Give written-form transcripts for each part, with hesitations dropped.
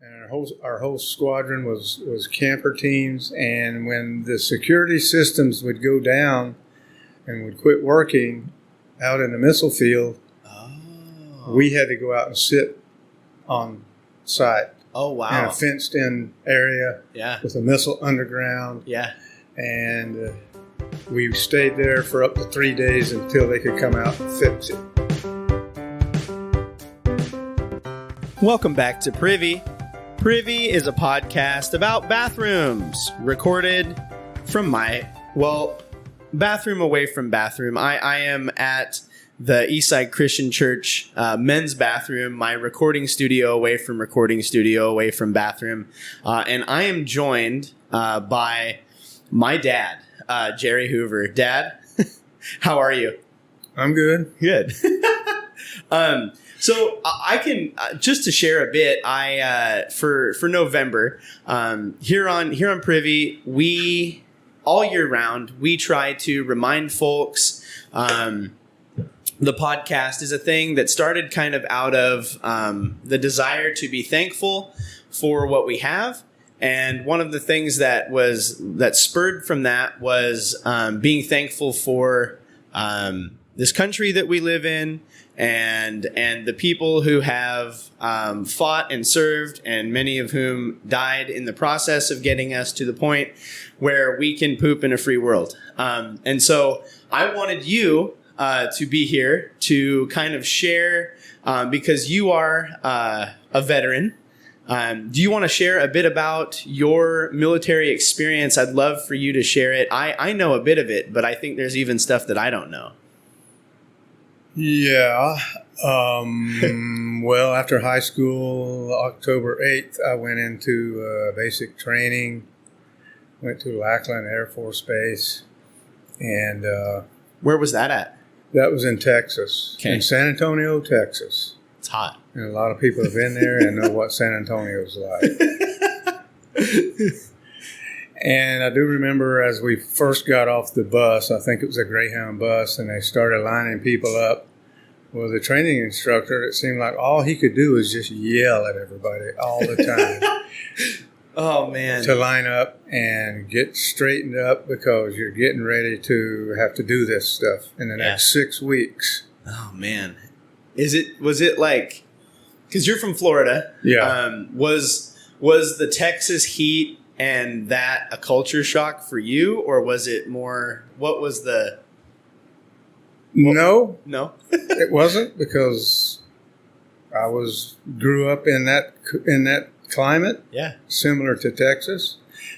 And our whole squadron was camper teams. And when the security systems would go down and would quit working out in the missile field, we had to go out and sit on site. Oh, wow. In a fenced-in area with a missile underground. Yeah. And we stayed there for up to 3 days until they could come out and fix it. Welcome back to Privy. Privy is a podcast about bathrooms, recorded from bathroom away from bathroom. I am at the Eastside Christian Church men's bathroom, my recording studio away from bathroom. And I am joined by my dad, Jerry Hoover. Dad, how are you? I'm good. Good. So I can just to share a bit. For November here on Privy, we all year round we try to remind folks. The podcast is a thing that started kind of out of the desire to be thankful for what we have. And one of the things that spurred from that was being thankful for this country that we live in and the people who have fought and served, and many of whom died in the process of getting us to the point where we can poop in a free world. And so I wanted you to be here to kind of share, because you are a veteran. Do you want to share a bit about your military experience? I'd love for you to share it. I know a bit of it, but I think there's even stuff that I don't know. Yeah. Well, after high school, October 8th, I went into basic training, went to Lackland Air Force Base. And where was that at? That was in Texas, okay. In San Antonio, Texas. It's hot. And a lot of people have been there and know what San Antonio's like. And I do remember as we first got off the bus, I think it was a Greyhound bus, and they started lining people up. Well, the training instructor, it seemed like all he could do was just yell at everybody all the time. Oh, man. To line up and get straightened up because you're getting ready to have to do this stuff in the next 6 weeks. Oh, man. Was it like, because you're from Florida. Yeah. Was the Texas heat and that a culture shock for you, or was it more, what was the... No. It wasn't, because I grew up in that climate, similar to Texas,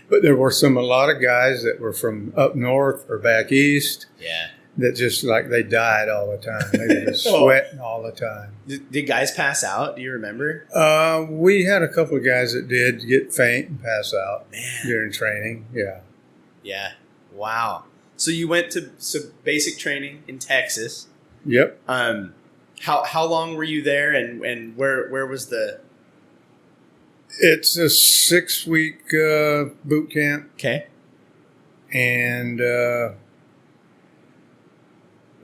but there were a lot of guys that were from up north or back east, that just like they died all the time. They were just sweating all the time. Did guys pass out? Do you remember? We had a couple of guys that did get faint and pass out during training. Yeah. Wow. So you went to basic training in Texas. Yep. How long were you there, and where was the... It's a 6-week boot camp. Okay. And there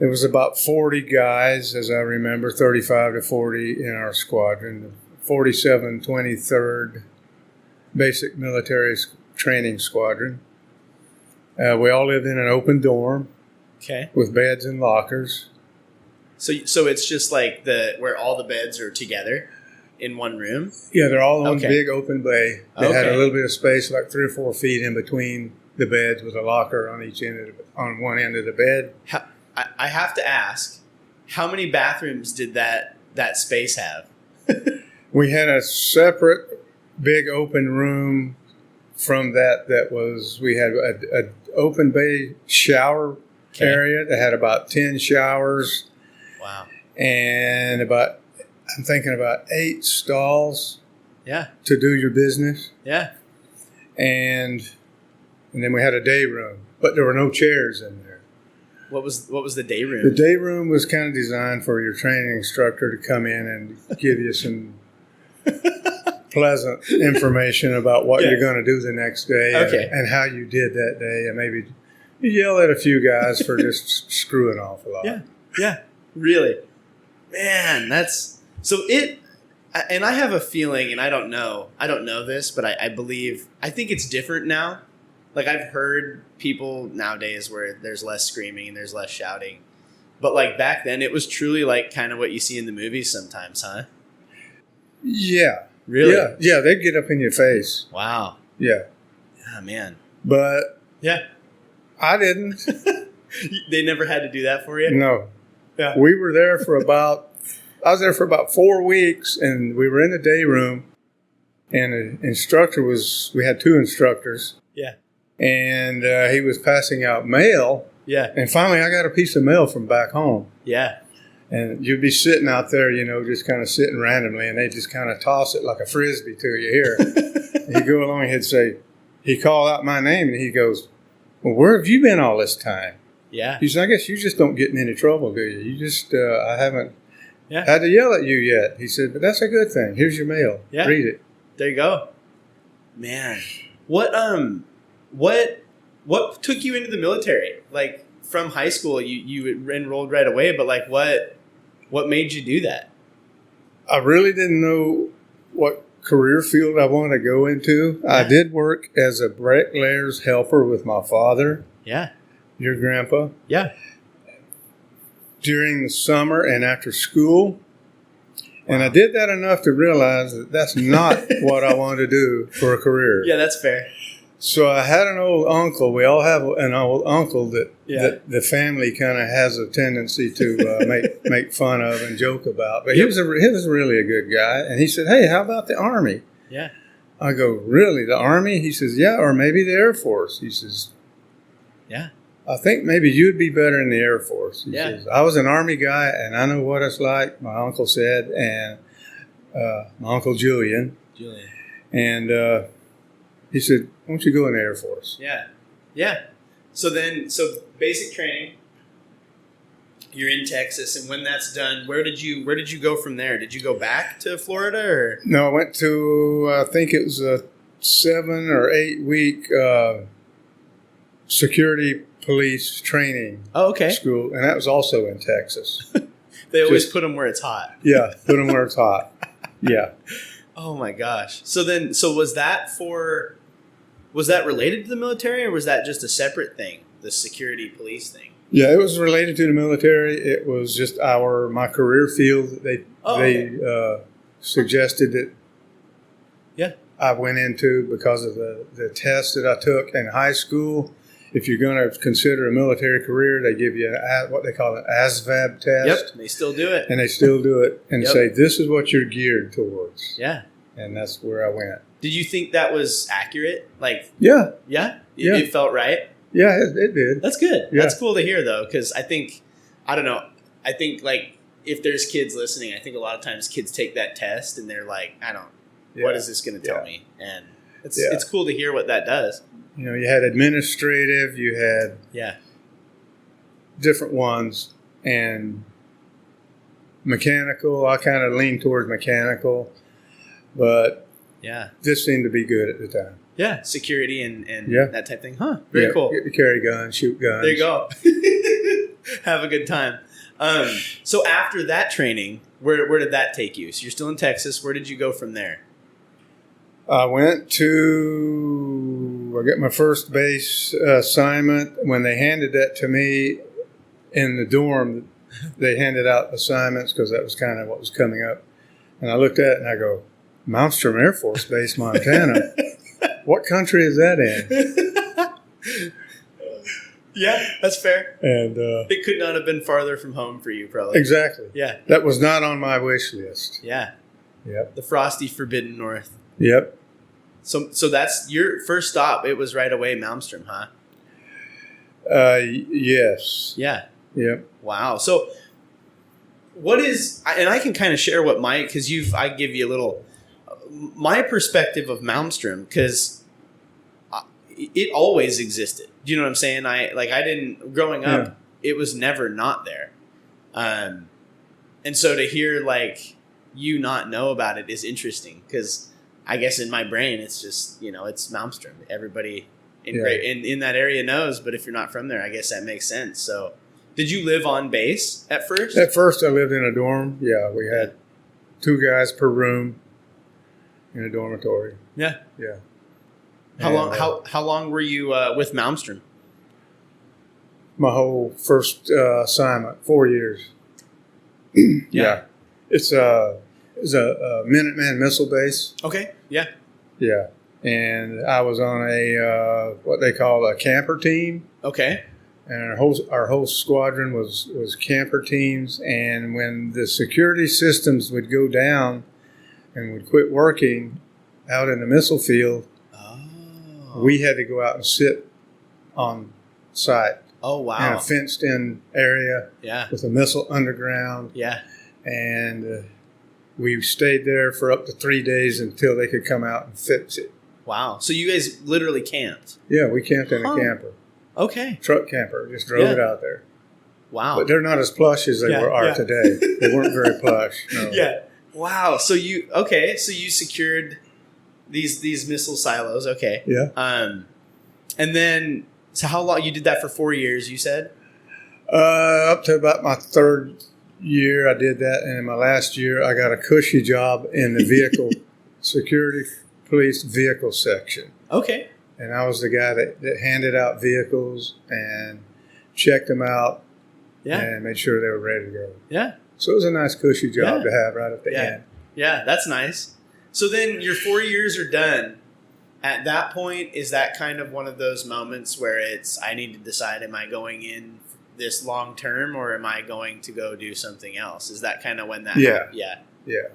was about 40 guys, as I remember, 35 to 40 in our squadron, the 4723rd Basic Military Training Squadron. We all lived in an open dorm with beds and lockers. So it's just like where all the beds are together in one room? Yeah, they're all on big open bay. They had a little bit of space, like 3 or 4 feet in between the beds, with a locker on each end on one end of the bed. I have to ask, how many bathrooms did that space have? We had a separate big open room from that was, we had a open bay shower area that had about 10 showers. Wow. And I'm thinking about 8 stalls. Yeah. To do your business. Yeah. And then we had a day room, but there were no chairs in there. What was the day room? The day room was kind of designed for your training instructor to come in and give you some pleasant information about what you're going to do the next day and how you did that day, and maybe you yell at a few guys for just screwing off a lot. Yeah, really. Man, that's... So And I have a feeling, and I don't know this, but I think it's different now. Like I've heard people nowadays where there's less screaming and there's less shouting. But like back then, it was truly like kind of what you see in the movies sometimes, huh? Yeah. Really? Yeah, they'd get up in your face. Wow. Yeah. Yeah, man. But yeah, I didn't. They never had to do that for you? No. Yeah. We were there for I was there for about 4 weeks, and we were in the day room, and the instructor we had 2 instructors. Yeah. And he was passing out mail. Yeah. And finally, I got a piece of mail from back home. Yeah. And you'd be sitting out there, just kind of sitting randomly, and they just kind of toss it like a Frisbee to you here. He'd go along and he'd call out my name, and he goes, well, where have you been all this time? Yeah. He said, I guess you just don't get in any trouble, do you? You just, I haven't Yeah. had to yell at you yet. He said, but that's a good thing. Here's your mail. Yeah. Read it. There you go. Man. What took you into the military? Like from high school you enrolled right away, but like what made you do that? I really didn't know what career field I wanted to go into. Yeah. I did work as a bricklayer's helper with my father. Yeah. Your grandpa. Yeah. During the summer and after school. Wow. And I did that enough to realize that that's not what I wanted to do for a career. Yeah, that's fair. So I had an old uncle. We all have an old uncle that the family kind of has a tendency to make fun of and joke about. But he was really a good guy. And he said, hey, how about the Army? Yeah. I go, really, the Army? He says, yeah, or maybe the Air Force. He says, yeah. I think maybe you'd be better in the Air Force. He yeah. says, I was an Army guy, and I know what it's like, my uncle said, and my Uncle Julian. And he said, why don't you go in the Air Force? Yeah. Yeah. So basic training, you're in Texas, and when that's done, where did you go from there? Did you go back to Florida or? No, I went to, I think it was a 7 or 8 week security police training school, and that was also in Texas. They always put them where it's hot. Yeah, put them where it's hot. Yeah. Oh my gosh. So was that related to the military, or was that just a separate thing, the security police thing? Yeah, it was related to the military. It was just my career field. They suggested that I went into because of the test that I took in high school. If you're going to consider a military career, they give you what they call an ASVAB test. Yep, they still do it. And they still do it and say, this is what you're geared towards. Yeah. And that's where I went. Did you think that was accurate? Like, yeah. Yeah? It felt right? Yeah, it did. That's good. Yeah. That's cool to hear, though, because I think, like, if there's kids listening, I think a lot of times kids take that test and they're like, what is this going to tell me? And it's cool to hear what that does. You had administrative, you had different ones, and mechanical. I kind of leaned towards mechanical, but this seemed to be good at the time. Yeah, security and that type of thing. Huh, very cool. Get to carry guns, shoot guns. There you go. Have a good time. So after that training, where did that take you? So you're still in Texas. Where did you go from there? I got my first base assignment. When they handed that to me in the dorm, they handed out assignments because that was kind of what was coming up. And I looked at it and I go, Malmstrom Air Force Base, Montana. What country is that in? Yeah, that's fair. And it could not have been farther from home for you, probably. Exactly. Yeah. That was not on my wish list. Yeah. Yep. The frosty forbidden north. Yep. So that's your first stop. It was right away Malmstrom, huh? Yes. Yeah. Yep. Wow. So what is, and I can kind of share what because I give you a little, my perspective of Malmstrom, because it always existed. Do you know what I'm saying? Growing up, it was never not there. And so to hear you not know about it is interesting, because I guess in my brain, it's just, it's Malmstrom. Everybody in that area knows, but if you're not from there, I guess that makes sense. So did you live on base at first? At first, I lived in a dorm. Yeah, we had 2 guys per room in a dormitory. Yeah. Yeah. How long were you with Malmstrom? My whole first assignment, 4 years. Yeah. It's a Minuteman missile base. Okay. Yeah. Yeah. And I was on a what they call a camper team. Okay. And our whole squadron was camper teams. And when the security systems would go down and would quit working out in the missile field, we had to go out and sit on site. Oh, wow. In a fenced-in area with a missile underground. Yeah. And we stayed there for up to 3 days until they could come out and fix it. Wow. So you guys literally camped? Yeah, we camped in a camper. Okay. Truck camper. Just drove it out there. Wow. But they're not as plush as they are today. They weren't very plush. No. Yeah. Wow. So you secured these missile silos. Okay. Yeah. And then, so how long, you did that for 4 years, you said? Up to about my 3rd year, I did that. And in my last year, I got a cushy job in the vehicle security police vehicle section. Okay. And I was the guy that handed out vehicles and checked them out and made sure they were ready to go. Yeah. So it was a nice cushy job to have right at the end. Yeah, that's nice. So then your 4 years are done. At that point, is that kind of one of those moments where I need to decide, am I going in this long term or am I going to go do something else? Is that kind of when that happened? Yeah.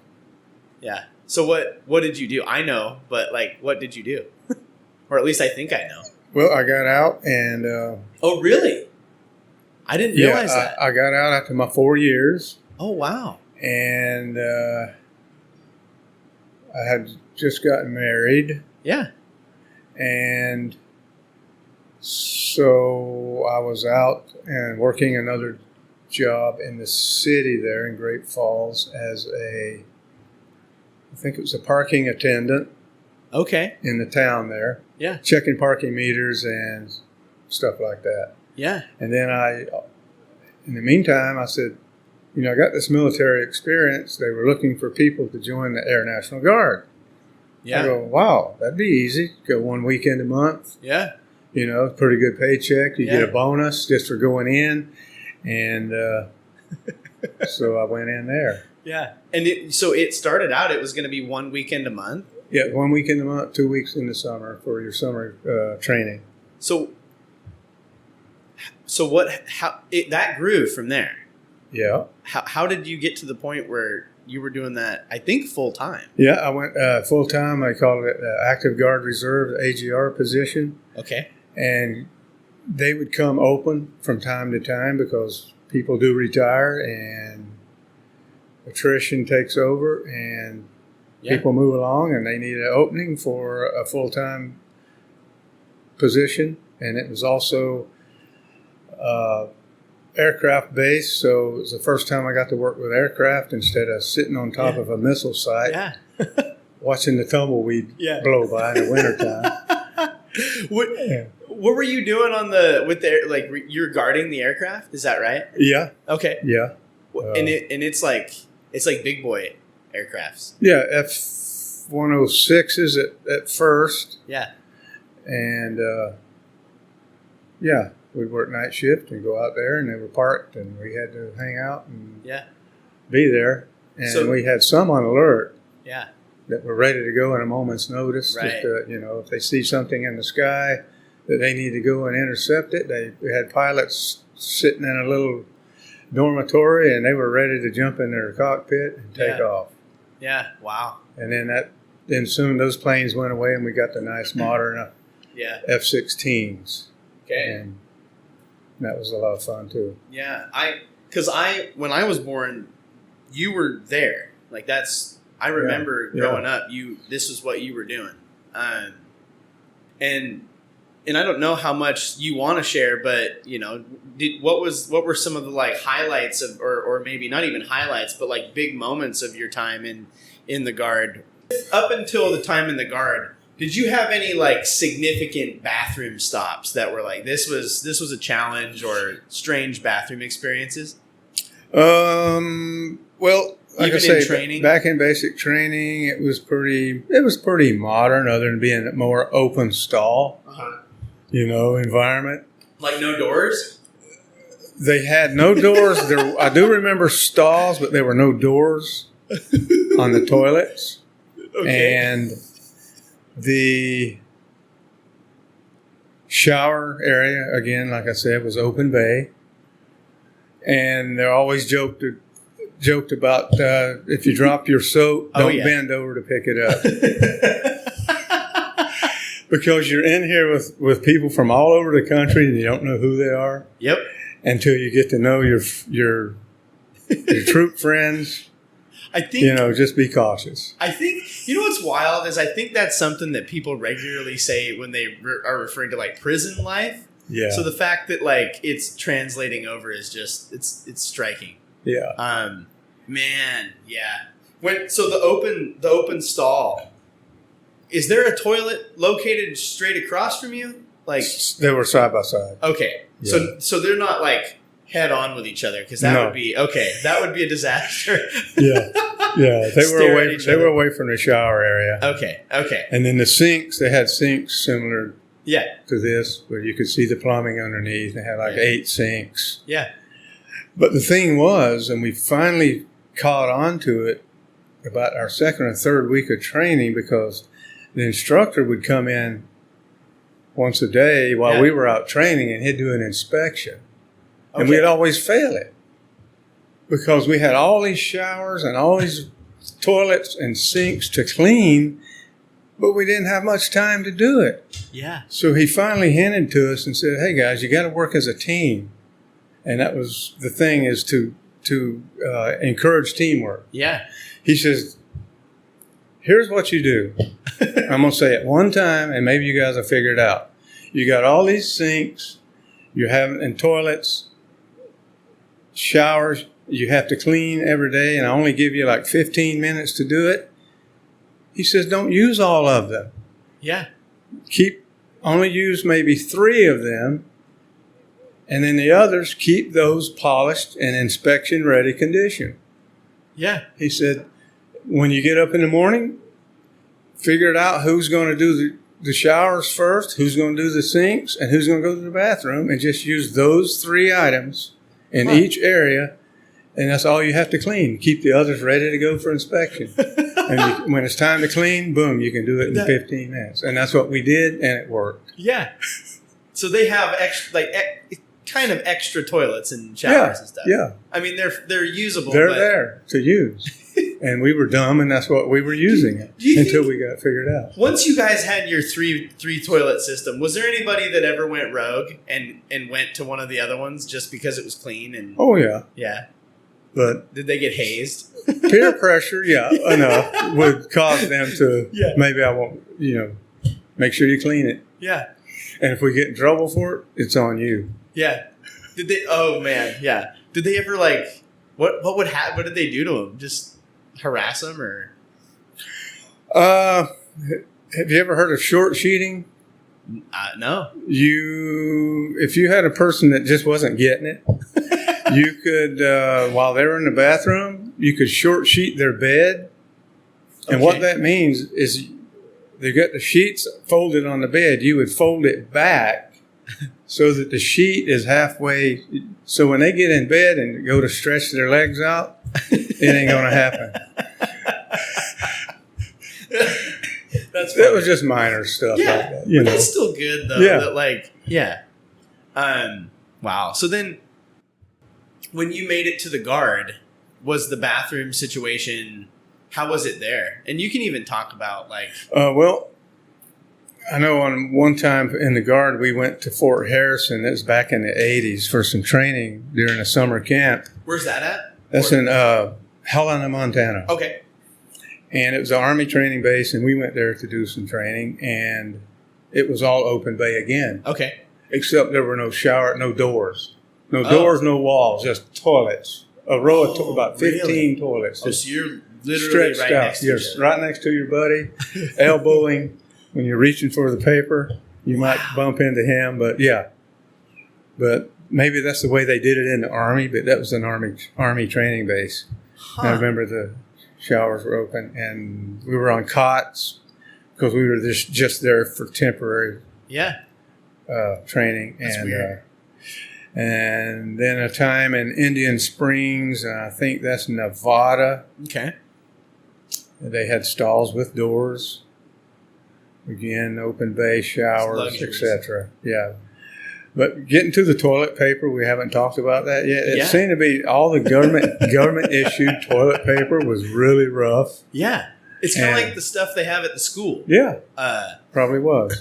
So what did you do? I know, but what did you do? Or at least I think I know. Well, I got out and... oh, really? I didn't realize that. I got out after my 4 years. Oh, wow. And I had just gotten married. Yeah. And so I was out and working another job in the city there in Great Falls as I think it was a parking attendant. Okay. In the town there. Yeah. Checking parking meters and stuff like that. Yeah. And then in the meantime, I said, I got this military experience. They were looking for people to join the Air National Guard. Yeah. I go, wow, that'd be easy. Go 1 weekend a month. Yeah. Pretty good paycheck. You get a bonus just for going in. And so I went in there. Yeah. And so it started out, it was going to be 1 weekend a month? Yeah, 1 weekend a month, 2 weeks in the summer for your summer training. So that grew from there. Yeah. How did you get to the point where you were doing that, I think, full-time? Yeah, I went full-time. I called it Active Guard Reserve, AGR position. Okay. And they would come open from time to time because people do retire and attrition takes over and people move along and they need an opening for a full-time position. And it was also aircraft base, so it was the first time I got to work with aircraft instead of sitting on top of a missile site watching the tumbleweed blow by in the wintertime. What were you doing you're guarding the aircraft? Is that right? Yeah. Okay. Yeah. And it's like big boy aircrafts. Yeah, F-106s at first. Yeah. And we'd work night shift and go out there, and they were parked, and we had to hang out and be there. And we had some on alert that were ready to go in a moment's notice. Right. Just, if they see something in the sky that they need to go and intercept it, we had pilots sitting in a little dormitory, and they were ready to jump in their cockpit and take off. Yeah, wow. And then soon those planes went away, and we got the nice modern F-16s. Okay. And that was a lot of fun too. Yeah, when I was born, you were there. I remember growing up. This was what you were doing, and I don't know how much you want to share, but what were some of the highlights of, or maybe not even highlights, but big moments of your time in the Guard? Up until the time in the Guard, did you have any significant bathroom stops that were this was a challenge or strange bathroom experiences? Well, like Even I say, in training? back in basic training, it was pretty modern, other than being a more open stall, environment. Like no doors? They had no doors. I do remember stalls, but there were no doors on the toilets. Okay. And the shower area, again, like I said, was open bay. And they always joked about if you drop your soap, don't bend over to pick it up. Because you're in here with people from all over the country and you don't know who they are. Yep. Until you get to know your troop friends. I think just be cautious. I think what's wild is I think that's something that people regularly say when they are referring to like prison life. Yeah. So the fact that like it's translating over is just it's striking. Yeah. Man, yeah. So the open stall, is there a toilet located straight across from you? Like they were side by side. Okay. Yeah. So they're not like head on with each other because that would be that would be a disaster. Yeah. They were away from the shower area. Okay. And then the sinks, they had sinks similar to this where you could see the plumbing underneath. They had like 8 sinks. Yeah. But the thing was, and we finally caught on to it about our second or third week of training, because the instructor would come in once a day while we were out training, and he'd do an inspection. And we'd always fail it because we had all these showers and all these toilets and sinks to clean, but we didn't have much time to do it. Yeah. So he finally hinted to us and said, hey, guys, you got to work as a team. And that was the thing, is to encourage teamwork. Yeah. He says, here's what you do. I'm going to say it one time, and maybe you guys will figure it out. You got all these sinks, and toilets, showers, you have to clean every day, and I only give you like 15 minutes to do it. He says, don't use all of them. Yeah. Only use maybe 3 of them, and then the others, keep those polished and inspection ready condition. Yeah. He said, when you get up in the morning, figure it out who's going to do the showers first, who's going to do the sinks, and who's going to go to the bathroom, and just use those 3 items in each area, and that's all you have to clean. Keep the others ready to go for inspection. And when it's time to clean, boom, you can do it in 15 minutes. And that's what we did, and it worked. Yeah. So they have kind of extra toilets and showers and stuff. Yeah. I mean, they're usable. They're there to use. And we were dumb, and that's what we were using it until we got figured out. Once you guys had your three toilet system, was there anybody that ever went rogue and went to one of the other ones just because it was clean? And oh, yeah. Yeah. But did they get hazed? Peer pressure, enough would cause them to, maybe I won't, make sure you clean it. Yeah. And if we get in trouble for it, it's on you. Yeah. Did they, oh man, yeah. Did they ever what did they do to him? Just harass him or? Have you ever heard of short sheeting? No. If you had a person that just wasn't getting it, you could, while they were in the bathroom, you could short sheet their bed. And what that means is they got the sheets folded on the bed. You would fold it back so that the sheet is halfway. So when they get in bed and go to stretch their legs out, it ain't going to happen. That was just minor stuff. Yeah, like that, but that's still good though. Yeah. Wow. So then, when you made it to the guard, was the bathroom situation? How was it there? And you can even talk about well, I know on one time in the guard we went to Fort Harrison. It was back in the 80s for some training during a summer camp. Where's that at? That's in Helena, Montana. Okay. And it was an Army training base, and we went there to do some training, and it was all open bay again. Okay. Except there were no doors. No doors, no walls, just toilets. A row of about 15 toilets. So you're literally right next to right next to your buddy, elbowing. When you're reaching for the paper, you might bump into him, but yeah. But maybe that's the way they did it in the Army, but that was an Army training base. And I remember the showers were open, and we were on cots because we were just there for temporary training. That's and weird. And then a time in Indian Springs, I think that's Nevada. Okay. They had stalls with doors. Again, open bay showers, etc. Yeah. But getting to the toilet paper, we haven't talked about that yet. It seemed to be all the government issued toilet paper was really rough. Yeah. It's kind of like the stuff they have at the school. Yeah. Probably was.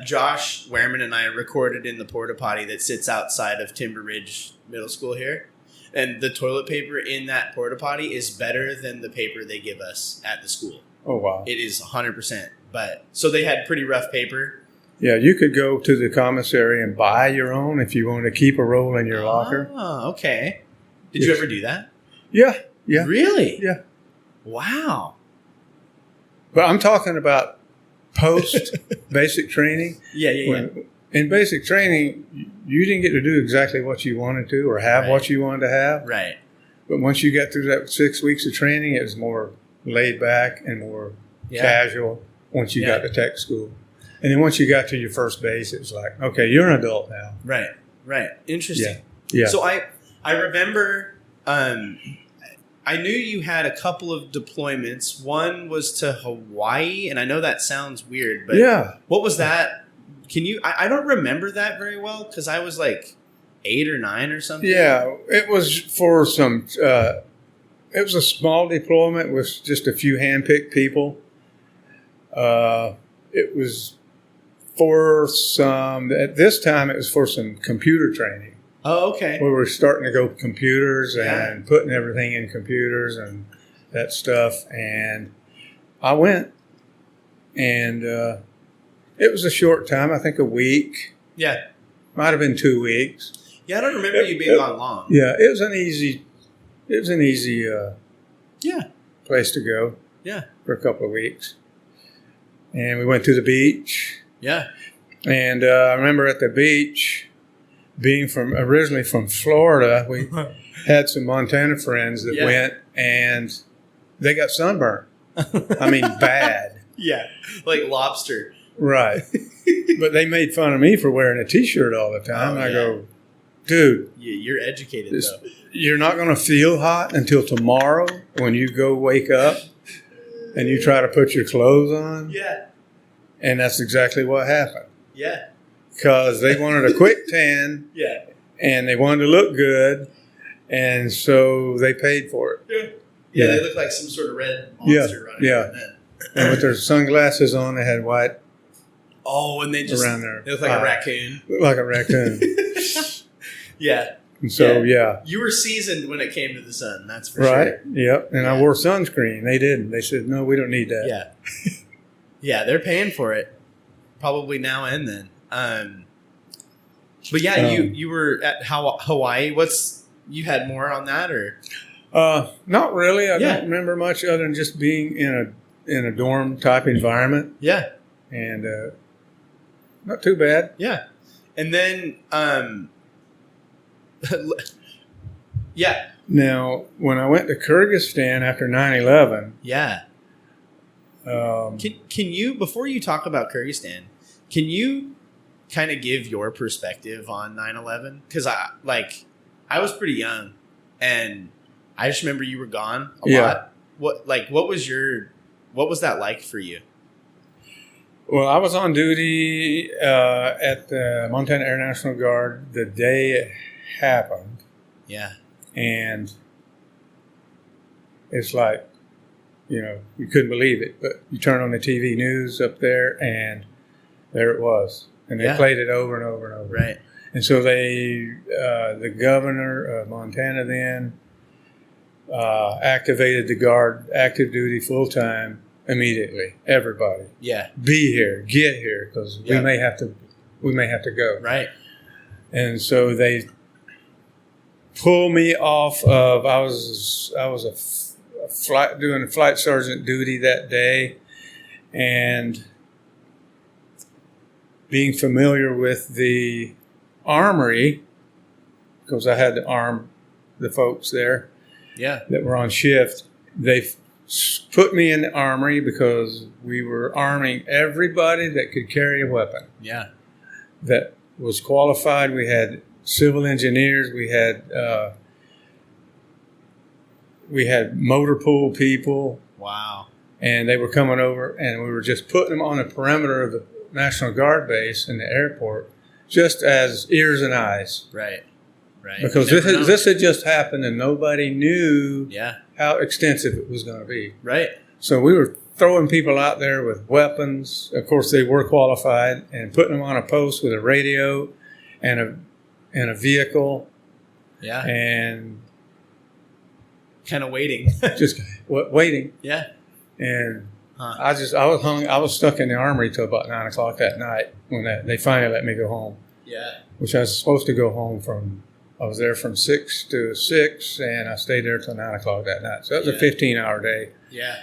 Josh Wehrman and I recorded in the porta potty that sits outside of Timber Ridge Middle School here. And the toilet paper in that porta potty is better than the paper they give us at the school. Oh, wow. It is 100%. But so they had pretty rough paper. Yeah, you could go to the commissary and buy your own if you wanted to keep a roll in your locker. Oh, okay. Did you ever do that? Yeah. Yeah. Really? Yeah. Wow. But I'm talking about post basic training. Yeah. In basic training, you didn't get to do exactly what you wanted to or have what you wanted to have. Right. But once you got through that 6 weeks of training, it was more laid back and more casual once you got to tech school. And then once you got to your first base, it was like, okay, you're an adult now. Right. Interesting. Yeah. So I remember I knew you had a couple of deployments. One was to Hawaii, and I know that sounds weird, but what was that? Can you? I don't remember that very well because I was like 8 or 9 or something. Yeah, it was for some. It was a small deployment with just a few handpicked people. It was for some. At this time, it was for some computer training. Oh, okay. We were starting to go computers and putting everything in computers and that stuff. And I went, and it was a short time. I think a week. Yeah. Might have been 2 weeks. Yeah, I don't remember you being gone long. Yeah, it was an easy place to go. Yeah. For a couple of weeks. And we went to the beach. Yeah. And I remember at the beach, being originally from Florida, we had some Montana friends that went, and they got sunburned. I mean, bad. Yeah, like lobster. Right. But they made fun of me for wearing a T-shirt all the time. I go, dude. Yeah, you're educated, though. You're not going to feel hot until tomorrow when you go wake up and you try to put your clothes on. Yeah. And that's exactly what happened. Yeah. Because they wanted a quick tan. Yeah. And they wanted to look good. And so they paid for it. Yeah, they look like some sort of red monster running around then. And with their sunglasses on, they had white. Oh, and they just around there. They look like a raccoon. Look like a raccoon. Yeah. And so, You were seasoned when it came to the sun, that's for sure. Right, yep. And I wore sunscreen. They didn't. They said, no, we don't need that. Yeah. Yeah, they're paying for it. Probably now and then. But yeah, you were at Hawaii. You had more on that, or? Not really. I don't remember much other than just being in a dorm type environment. Yeah. And not too bad. Yeah. And then yeah. Now, when I went to Kyrgyzstan after 9/11. Yeah. Can you, before you talk about Kyrgyzstan, can you kind of give your perspective on 9/11? Because I was pretty young, and I just remember you were gone a lot. What was that like for you? Well, I was on duty at the Montana Air National Guard the day it happened. Yeah. And it's like, you couldn't believe it. But you turn on the TV news up there, and there it was. And they played it over and over and over. Right. And so the governor of Montana then activated the Guard active duty full time immediately. Everybody. Yeah. Be here, get here, because we may have to go. Right. And so they pull me off of. I was doing flight sergeant duty that day, and being familiar with the armory, because I had to arm the folks there, that were on shift. They put me in the armory because we were arming everybody that could carry a weapon. Yeah. That was qualified. We had civil engineers. We had motor pool people. Wow. And they were coming over, and we were just putting them on the perimeter of the National Guard base in the airport, just as ears and eyes. Right. Because this had just happened, and nobody knew how extensive it was going to be. Right. So we were throwing people out there with weapons. Of course, they were qualified, and putting them on a post with a radio and a vehicle. Yeah. And kind of waiting. just waiting. Yeah. And I was stuck in the armory till about 9 o'clock that night when they finally let me go home. Yeah. Which I was supposed to go home from. I was there from 6 to 6, and I stayed there till 9 o'clock that night. So that was a 15-hour day. Yeah.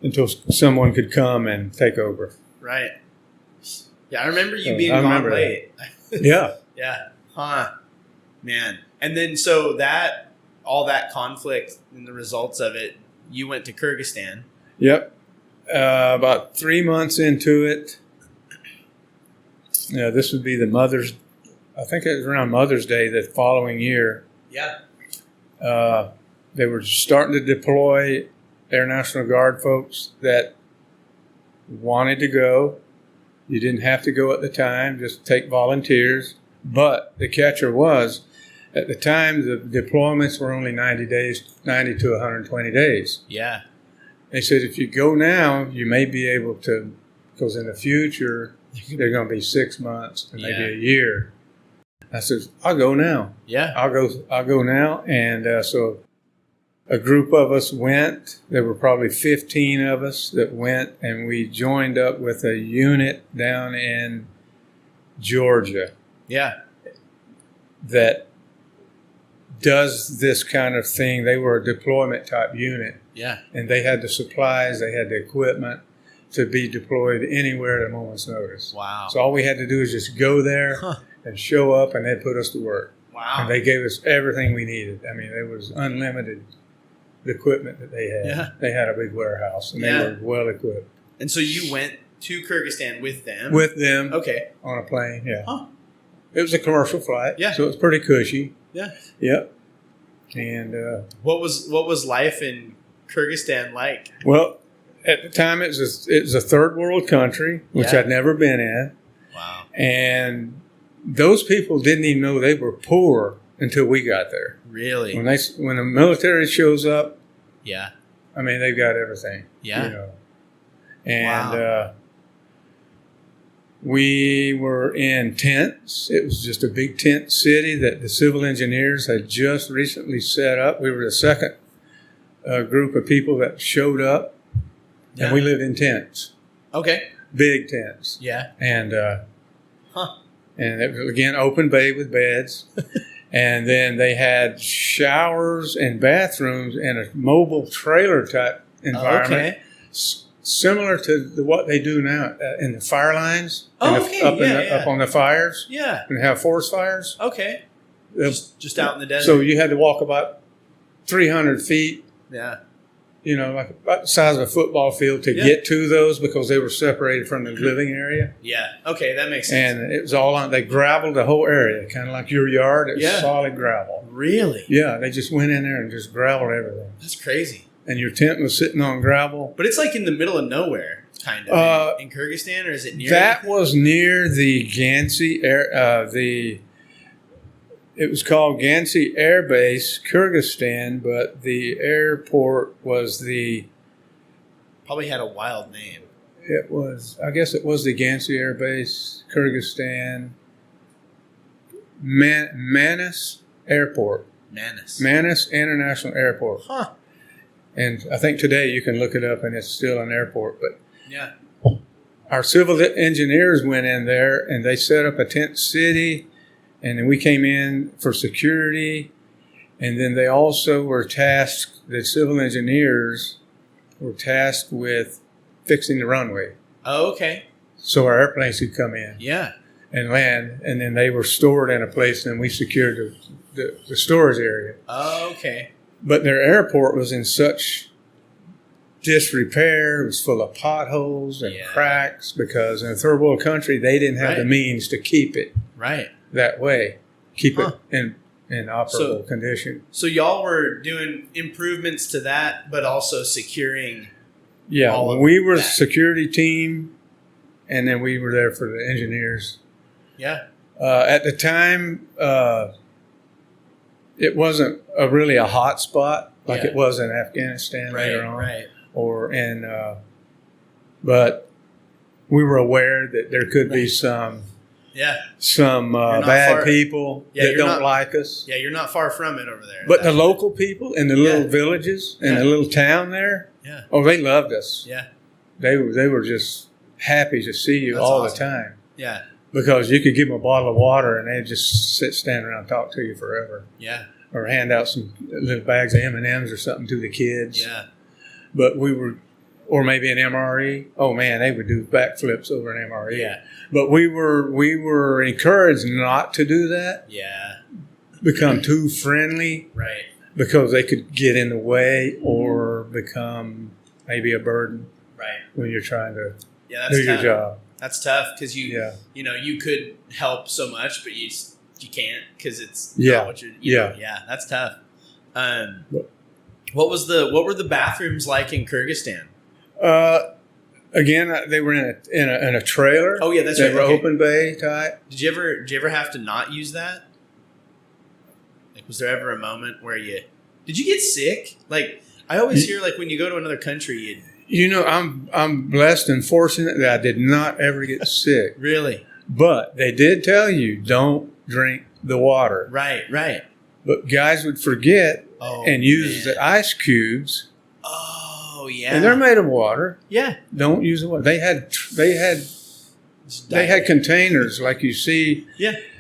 Until someone could come and take over. Right. Yeah, I remember you being gone late. Yeah. Yeah. Huh. Man. And then so all that conflict and the results of it, you went to Kyrgyzstan. Yep. About 3 months into it, this would be I think it was around Mother's Day the following year. Yeah. They were starting to deploy Air National Guard folks that wanted to go. You didn't have to go at the time, just take volunteers. But the catcher was, at the time, the deployments were only 90 to 120 days. Yeah. They said, if you go now, you may be able to, because in the future, they're going to be 6 months and maybe a year. I said, I'll go now. Yeah. I'll go now. And so a group of us went. There were probably 15 of us that went, and we joined up with a unit down in Georgia. Yeah. That does this kind of thing. They were a deployment type unit. Yeah. And they had the supplies, they had the equipment to be deployed anywhere at a moment's notice. Wow. So all we had to do is just go there and show up, and they'd put us to work. Wow. And they gave us everything we needed. I mean, it was unlimited equipment that they had. Yeah. They had a big warehouse, and they were well equipped. And so you went to Kyrgyzstan with them? With them. Okay. On a plane, yeah. Huh. It was a commercial flight, so it was pretty cushy. Yeah. Yep. And what was life in Kyrgyzstan like? Well, at the time, it was a third world country, which I'd never been in. Wow. And those people didn't even know they were poor until we got there. Really? When the military shows up, I mean, they've got everything. Yeah. And we were in tents. It was just a big tent city that the civil engineers had just recently set up. We were the second group of people that showed up, and we lived in tents. Okay. Big tents. Yeah. And and it was, again, open bay with beds. And then they had showers and bathrooms in a mobile trailer type environment. Okay. Similar to what they do now in the fire lines. Up on the fires. Yeah. And have forest fires. Okay. Just out in the desert. So you had to walk about 300 feet. Yeah. Like about the size of a football field to get to those, because they were separated from the living area. Yeah. Okay, that makes sense. And it was all on, they gravelled the whole area, kind of like your yard. It was solid gravel. Really? Yeah, they just went in there and just gravelled everything. That's crazy. And your tent was sitting on gravel. But it's like in the middle of nowhere, kind of, in Kyrgyzstan, or is it near? That was near the Gansy Air, it was called Gansy Air Base, Kyrgyzstan, but the airport was probably had a wild name. I guess it was the Gansy Air Base, Kyrgyzstan, Manas Airport. Manas International Airport. Huh. And I think today you can look it up, and it's still an airport. But yeah, our civil engineers went in there, and they set up a tent city, and then we came in for security. And then they also were tasked, the civil engineers were tasked with fixing the runway. Oh, okay. So our airplanes could come in. Yeah. And land, and then they were stored in a place, and we secured the storage area. Oh, okay. but their airport was in such disrepair. It was full of potholes and cracks because in a third world country, they didn't have the means to keep it that way, keep it in operable condition. So y'all were doing improvements to that, but also securing. Yeah, we were security team, and then we were there for the engineers. Yeah. At the time, it wasn't really a hot spot like it was in Afghanistan later on. Right. Or in, but we were aware that there could be some bad people that don't like us. Yeah, you're not far from it over there. But the local people in the little villages and the little town there, they loved us. Yeah. They were just happy to see you all the time. Yeah. Because you could give them a bottle of water and they'd just stand around and talk to you forever. Yeah. Or hand out some little bags of M&Ms or something to the kids. Yeah. But we were, or maybe an MRE. Oh man, they would do backflips over an MRE. Yeah. But we were encouraged not to do that. Yeah. Become too friendly. Right. Because they could get in the way or become maybe a burden. Right. When you're trying to that's do tough. your job. That's tough because you could help so much, but you can't because it's not what you're. Yeah, that's tough. What were the bathrooms like in Kyrgyzstan? Again, they were in a trailer. Oh yeah, that's right. They were open bay type. Did you ever have to not use that? Like, was there ever a moment where did you get sick? Like, I always hear like when you go to another country, I'm blessed and fortunate that I did not ever get sick. Really? But they did tell you don't drink the water. Right. But guys would forget and use the ice cubes. Oh yeah. And they're made of water. Yeah. Don't use the water. They had containers like you see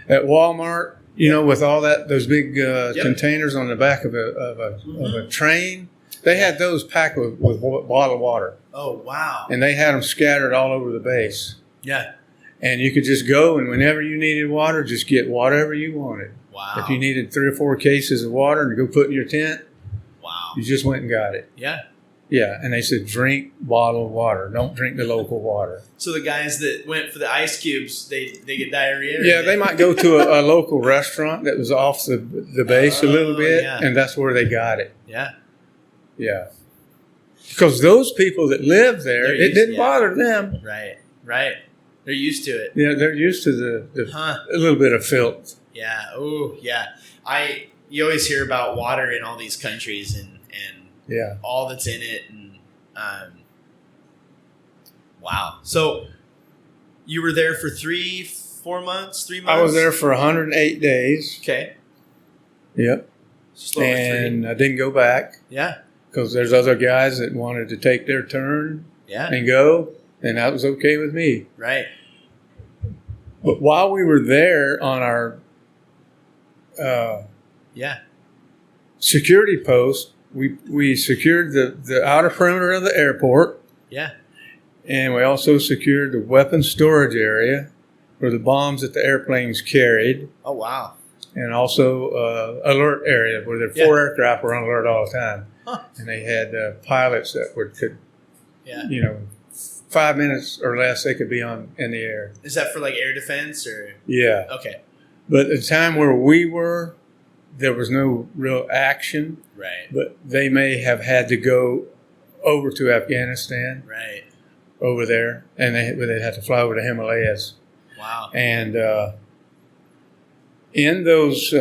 at Walmart. With all those big containers on the back of a train. They had those packed with bottled water. Oh, wow. And they had them scattered all over the base. Yeah. And you could just go, and whenever you needed water, just get whatever you wanted. Wow. If you needed 3 or 4 cases of water and go put in your tent, you just went and got it. Yeah. Yeah, and they said, drink bottled water. Don't drink the local water. So the guys that went for the ice cubes, they get diarrhea? Yeah, they might go to a local restaurant that was off the base a little bit, and that's where they got it. Yeah. Yeah. Because those people that live there, it didn't bother them. Right. They're used to it. Yeah, they're used to a little bit of filth. Yeah. Oh, yeah. You always hear about water in all these countries and all that's in it. And wow. So you were there for 3-4 months, 3 months? I was there for 108 days. Okay. Yep. And I didn't go back. Yeah. Because there's other guys that wanted to take their turn and go, and that was okay with me. Right. But while we were there on our security post, we secured the outer perimeter of the airport. Yeah. And we also secured the weapons storage area for the bombs that the airplanes carried. Oh, wow. And also alert area where the 4 aircraft were on alert all the time. Huh. And they had pilots that could 5 minutes or less, they could be in the air. Is that for like air defense or? Yeah. Okay. But at the time where we were, there was no real action. Right. But they may have had to go over to Afghanistan. Right. Over there. And they'd have to fly over the Himalayas. Wow. And in those,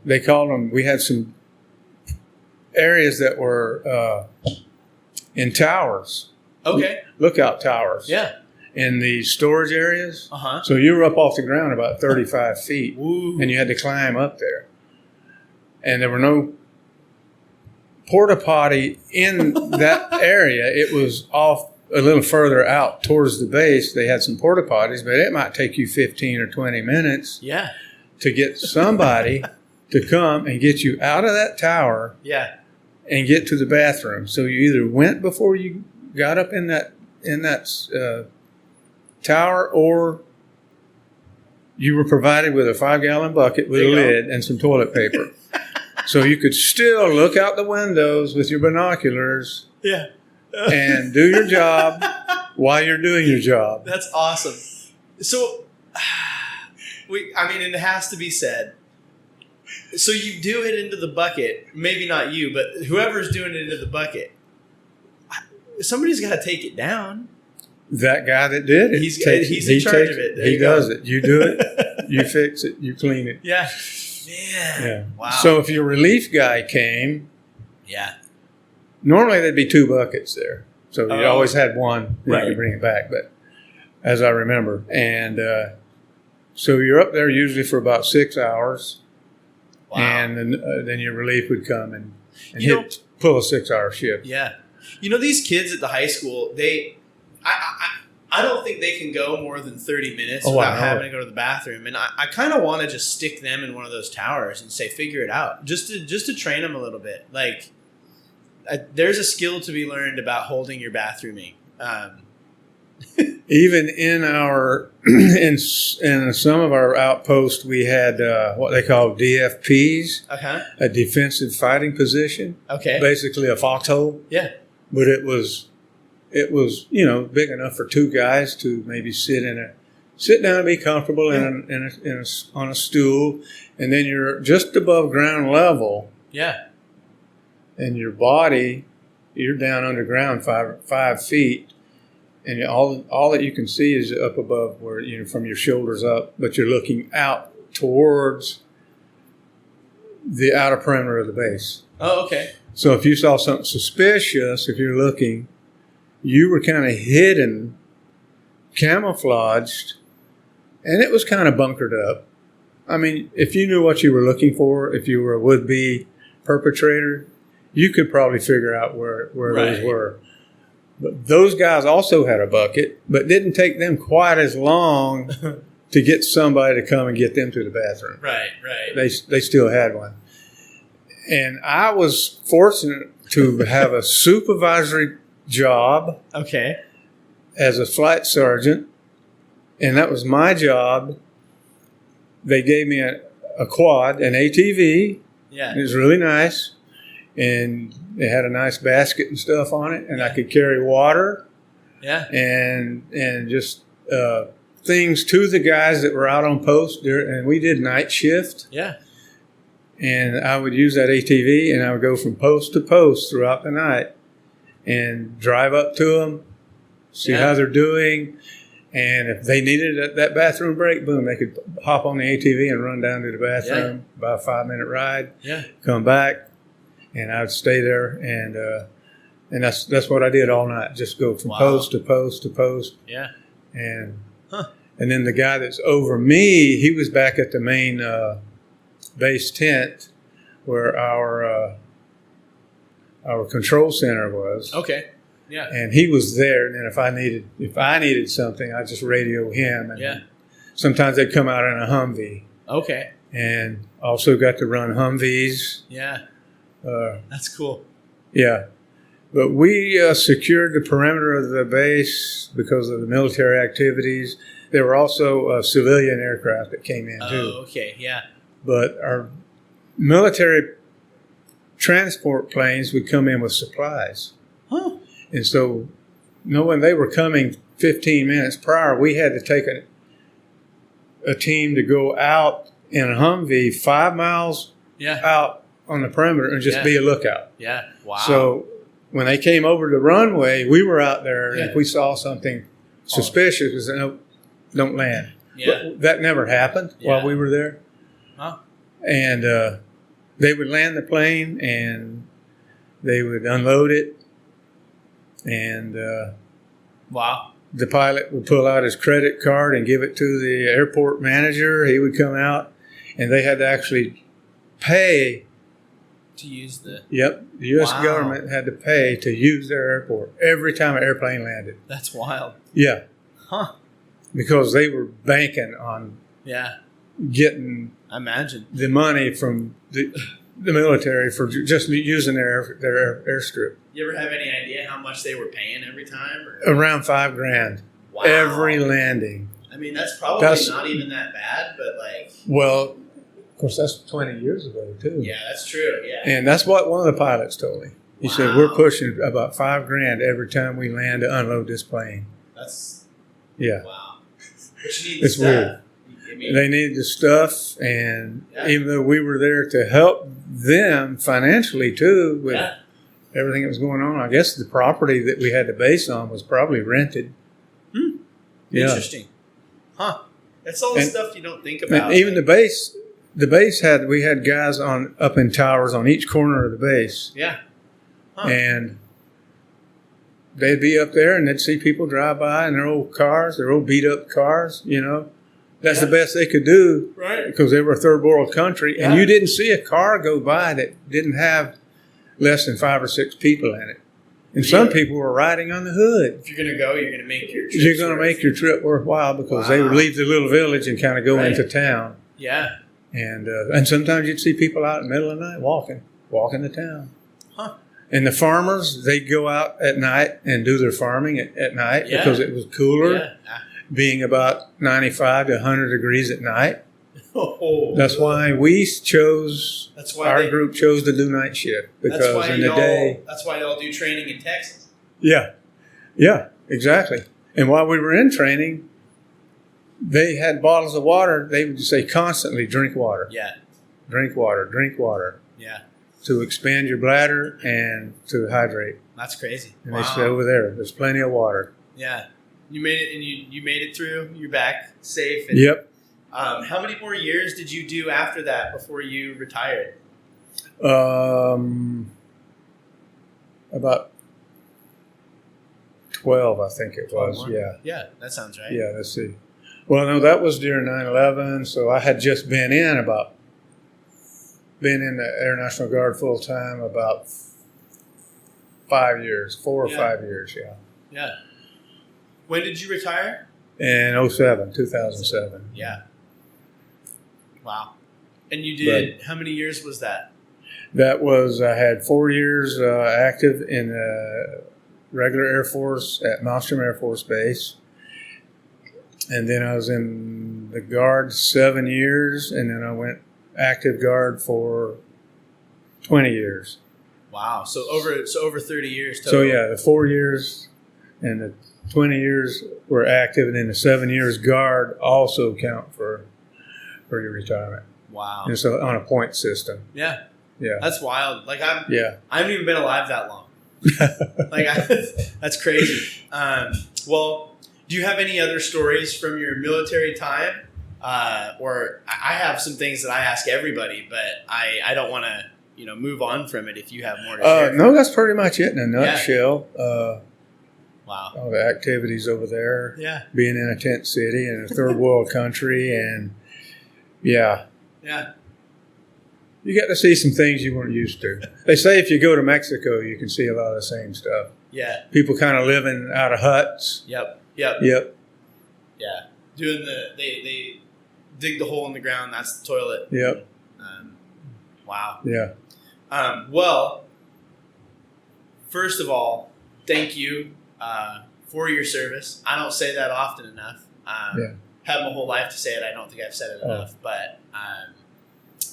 they called them, we had some areas that were in towers. Okay. Lookout towers. Yeah. In the storage areas. Uh-huh. So you were up off the ground about 35 feet. Ooh. And you had to climb up there. And there were no porta potty in that area. It was off a little further out towards the base. They had some porta potties, but it might take you 15 or 20 minutes. Yeah. To get somebody to come and get you out of that tower. Yeah. And get to the bathroom. So you either went before you got up in that tower, or you were provided with a 5-gallon bucket with a lid and some toilet paper. So you could still look out the windows with your binoculars Yeah. and do your job while you're doing your job. That's awesome. So, it has to be said. So you do it into the bucket. Maybe not you, but whoever's doing it into the bucket. Somebody's got to take it down. That guy that did it. He's in charge of it. There He does it. You do it. You fix it. You clean it. Yeah. Man. Yeah. Wow. So if your relief guy came, yeah. normally there'd be 2 buckets there. So you always had one. You Right. could bring it back. But as I remember. And so you're up there usually for about 6 hours. Wow. And then your relief would come and pull a 6-hour shift. Yeah. These kids at the high school, I don't think they can go more than 30 minutes without having to go to the bathroom. And I kind of want to just stick them in one of those towers and say, figure it out. Just to train them a little bit. Like, there's a skill to be learned about holding your bathrooming. Even in our in some of our outposts, we had what they call DFPs, a defensive fighting position. Okay, basically a foxhole. Yeah, but it was big enough for 2 guys to maybe sit down and be comfortable on a stool, and then you're just above ground level. Yeah, and your body, you're down underground 5 feet. And all that you can see is up above where, from your shoulders up, but you're looking out towards the outer perimeter of the base. Oh, okay. So if you saw something suspicious, if you're looking, you were kind of hidden, camouflaged, and it was kind of bunkered up. I mean, if you knew what you were looking for, if you were a would-be perpetrator, you could probably figure out where those were. But those guys also had a bucket, but didn't take them quite as long to get somebody to come and get them to the bathroom. Right. They still had one. And I was fortunate to have a supervisory job as a flight sergeant, and that was my job. They gave me a quad, an ATV. Yeah. It was really nice. And it had a nice basket and stuff on it, and I could carry water, and just things to the guys that were out on post. And we did night shift, and I would use that ATV, and I would go from post to post throughout the night, and drive up to them, see how they're doing, and if they needed that bathroom break, boom, they could hop on the ATV and run down to the bathroom, about a 5-minute ride, come back. And I'd stay there, and that's what I did all night. Just go from post to post to post. Yeah. And then the guy that's over me, he was back at the main base tent where our control center was. Okay. Yeah. And he was there. And then if I needed something, I'd just radio him. And sometimes they'd come out in a Humvee. Okay. And also got to run Humvees. Yeah. That's cool. Yeah. But we secured the perimeter of the base because of the military activities. There were also civilian aircraft that came in, too. Oh, okay. Yeah. But our military transport planes would come in with supplies. Huh. And so knowing they were coming 15 minutes prior, we had to take a team to go out in a Humvee 5 miles out on the perimeter and just be a lookout. Yeah. Wow. So when they came over the runway, we were out there, and if we saw something suspicious, we said, "No, don't land." Yeah. But that never happened while we were there. Huh. And they would land the plane, and they would unload it, and the pilot would pull out his credit card and give it to the airport manager. He would come out, and they had to actually pay to use the... Yep. The U.S. government had to pay to use their airport every time an airplane landed. That's wild. Yeah. Huh. Because they were banking on getting the money from the military for just using their airstrip. You ever have any idea how much they were paying every time? Around $5,000. Wow. Every landing. I mean, that's probably not even that bad, but like... Well... course, that's 20 years ago, too. Yeah, that's true. Yeah. And that's what one of the pilots told me. He said, we're pushing about $5,000 every time we land to unload this plane. That's... Yeah. Wow. But you need it's stuff. Weird. I mean, they needed the stuff, and even though we were there to help them financially, too, with everything that was going on, I guess the property that we had the base on was probably rented. Yeah. Interesting. Huh. That's all the stuff you don't think about. And even the base we had guys up in towers on each corner of the base. Yeah. Huh. And they'd be up there and they'd see people drive by in their old cars, their old beat up cars, you know. That's the best they could do. Right. Because they were a third world country. And you didn't see a car go by that didn't have less than 5 or 6 people in it. And some people were riding on the hood. If you're going to go, you're going to make your trip. You're going to make your trip worthwhile because they would leave the little village and kind of go into town. Yeah. And sometimes you'd see people out in the middle of the night walking to town. Huh. And the farmers, they'd go out at night and do their farming at night because it was cooler, being about 95 to 100 degrees at night. Oh, that's why we chose. That's why our group chose to do night shift because in the day. That's why y'all do training in Texas. Yeah, exactly. And while we were in training, they had bottles of water. They would say constantly, "Drink water." Yeah. Drink water. Drink water. Yeah. To expand your bladder and to hydrate. That's crazy. And they said over there's plenty of water. Yeah. You made it, and you made it through. You're back safe. And, yep. How many more years did you do after that before you retired? About 12, I think it was. Yeah. Yeah, that sounds right. Yeah, let's see. Well, no, that was during 9/11, so I had just been in the Air National Guard full time about 5 years, 4 or 5 years. Yeah. Yeah. When did you retire? In 2007. Yeah. Wow. And you did, how many years was that? That was, I had 4 years active in the regular Air Force at Malmstrom Air Force Base. And then I was in the Guard 7 years, and then I went active Guard for 20 years. Wow. So over 30 years total. So yeah, the 4 years and the 20 years were active, and then the 7 years Guard also count for your retirement. Wow. And so on a point system. Yeah. Yeah. That's wild. Like I haven't even been alive that long. That's crazy. Well, do you have any other stories from your military time? Or I have some things that I ask everybody, but I don't want to, move on from it if you have more to share. No, that's pretty much it in a nutshell. Wow. All the activities over there. Yeah. Being in a tent city in a third world country, and Yeah. You got to see some things you weren't used to. They say if you go to Mexico, you can see a lot of the same stuff. Yeah. People kind of living out of huts. Yep. Yeah. Doing they dig the hole in the ground. That's the toilet. Yep. Wow. Yeah. Well, first of all, thank you for your service. I don't say that often enough. Had my whole life to say it. I don't think I've said it enough, but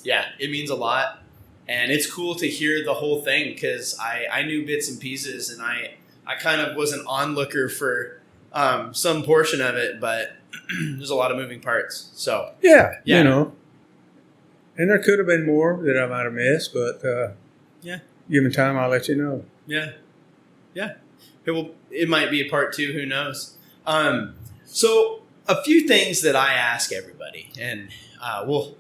it means a lot, and it's cool to hear the whole thing because I knew bits and pieces, and I kind of was an onlooker for some portion of it, but there's a lot of moving parts. So and there could have been more that I might have missed, but given time, I'll let you know. Yeah. It might be a part 2. Who knows? So a few things that I ask everybody, and we'll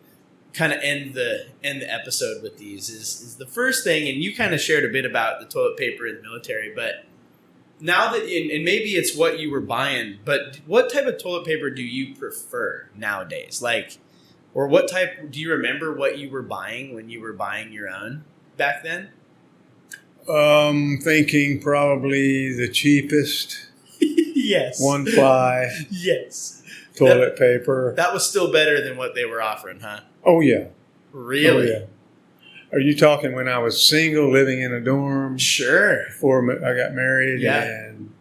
kind of end the episode with these. Is the first thing, and you kind of shared a bit about the toilet paper in the military, but now that and maybe it's what you were buying, but what type of toilet paper do you prefer nowadays? Like, or what type? Do you remember what you were buying when you were buying your own back then? Thinking probably the cheapest. Yes. 1-ply. Yes. Toilet paper. That was still better than what they were offering, huh? Oh, yeah. Really? Oh, yeah. Are you talking when I was single, living in a dorm? Sure. Before I got married. Yeah. And,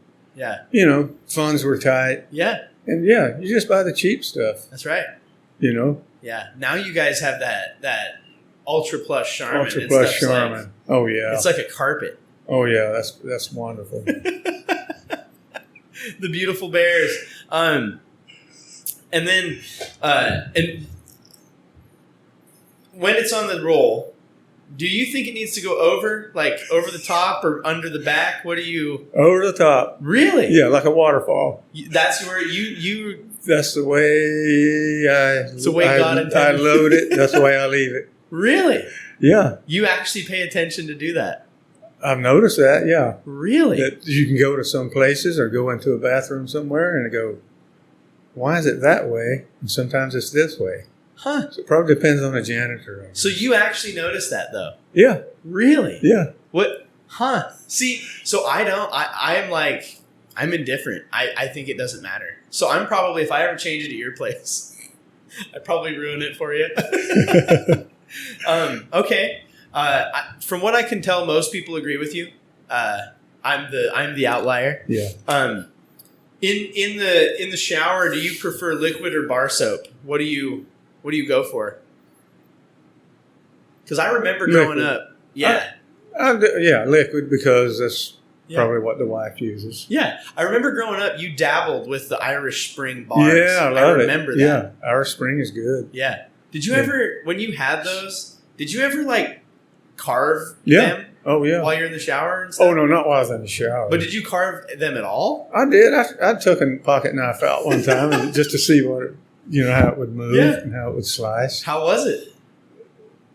funds were tight. Yeah. And, you just buy the cheap stuff. That's right. Yeah. Now you guys have that Ultra Plus Charmin. Ultra Plus Charmin. Oh yeah. It's like a carpet. Oh yeah, that's wonderful. The beautiful bears. And then and when it's on the roll, do you think it needs to go over the top or under the back? What do you over the top? Really? Yeah, like a waterfall. That's where you. That's the way God intended. I load it. That's the way I leave it. Really? Yeah. You actually pay attention to do that. I've noticed that. Yeah. Really? That you can go to some places or go into a bathroom somewhere and go, why is it that way? And sometimes it's this way. Huh. So it probably depends on the janitor. So you actually notice that though? Yeah. Really? Yeah. What? Huh. See, so I don't, I'm indifferent. I think it doesn't matter. So I'm probably, if I ever change it at your place, I'd probably ruin it for you. Okay. From what I can tell, most people agree with you. I'm the outlier. Yeah. In the shower, do you prefer liquid or bar soap? What do you go for? Because I remember growing up. Yeah. Yeah, liquid because that's probably what the wife uses. Yeah. I remember growing up, you dabbled with the Irish Spring bars. Yeah, I love it. I remember that. Yeah, Irish Spring is good. Yeah. Did you ever, when you had those, did you ever carve them? Oh, yeah. While you're in the shower and stuff? Oh, no, not while I was in the shower. But did you carve them at all? I did. I took a pocket knife out one time just to see what how it would move and how it would slice. How was it?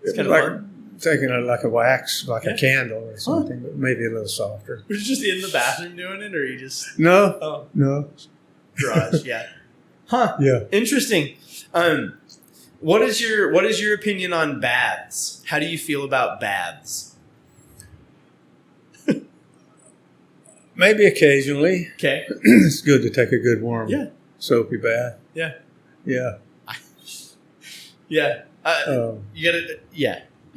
It's kind of fun. Taking a wax, like a candle or something, but maybe a little softer. Were you just in the bathroom doing it, or you just... No. Oh. No. Garage, yeah. Huh. Yeah. Interesting. What is your opinion on baths? How do you feel about baths? Maybe occasionally. Okay. It's good to take a good warm, soapy bath. Yeah. Yeah. Yeah.